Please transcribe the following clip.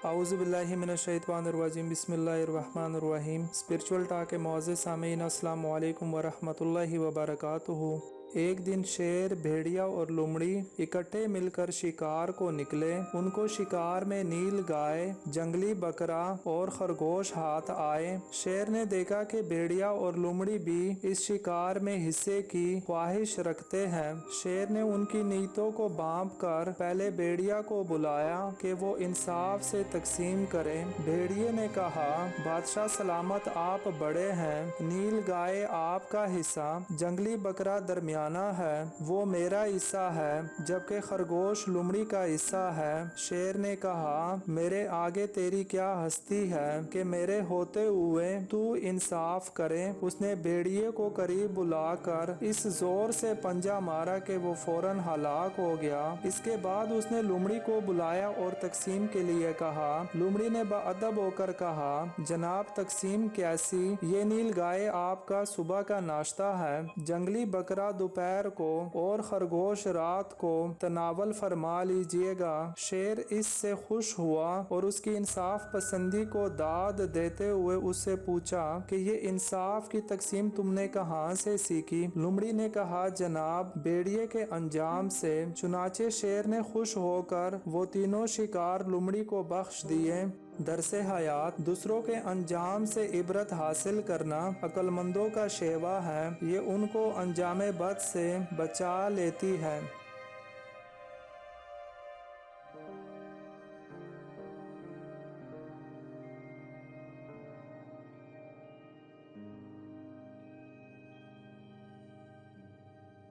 اعوذ باللہ من الشیطان الرجیم بسم اللہ الرحمن الرحیم۔ اسپرچول ٹاک کے معزز سامعین، السلام علیکم ورحمۃ اللہ وبرکاتہ۔ ایک دن شیر، بھیڑیا اور لومڑی اکٹھے مل کر شکار کو نکلے۔ ان کو شکار میں نیل گائے، جنگلی بکرا اور خرگوش ہاتھ آئے۔ شیر نے دیکھا کہ بھیڑیا اور لومڑی بھی اس شکار میں حصے کی خواہش رکھتے ہیں۔ شیر نے ان کی نیتوں کو بھانپ کر پہلے بھیڑیا کو بلایا کہ وہ انصاف سے تقسیم کرے۔ بھیڑیے نے کہا، بادشاہ سلامت، آپ بڑے ہیں، نیل گائے آپ کا حصہ، جنگلی بکرا درمیانہ ہے، وہ میرا حصہ ہے، جبکہ خرگوش لومڑی کا حصہ ہے۔ شیر نے کہا، میرے آگے تیری کیا ہستی ہے کہ میرے ہوتے ہوئے تو انصاف کرے۔ اس نے بھیڑیے کو قریب بلا کر اس زور سے پنجہ مارا کہ وہ فوراً ہلاک ہو گیا۔ اس کے بعد اس نے لومڑی کو بلایا اور تقسیم کے لیے کہا۔ لومڑی نے باادب ہو کر کہا، جناب تقسیم کیسی؟ یہ نیل گائے آپ کا صبح کا ناشتہ ہے، جنگلی بکرا دوپہر کو اور خرگوش رات کو تناول فرما لیجیے گا۔ شیر اس سے خوش ہوا اور اس کی انصاف پسندی کو داد دیتے ہوئے اس سے پوچھا کہ یہ انصاف کی تقسیم تم نے کہاں سے سیکھی؟ لومڑی نے کہا، جناب بھیڑیے کے انجام سے۔ چنانچہ شیر نے خوش ہو کر وہ تینوں شکار لومڑی کو بخش دیے۔ درس حیات: دوسروں کے انجام سے عبرت حاصل کرنا عقل مندوں کا شیوا ہے، یہ ان کو انجام بد سے بچا لیتی ہے۔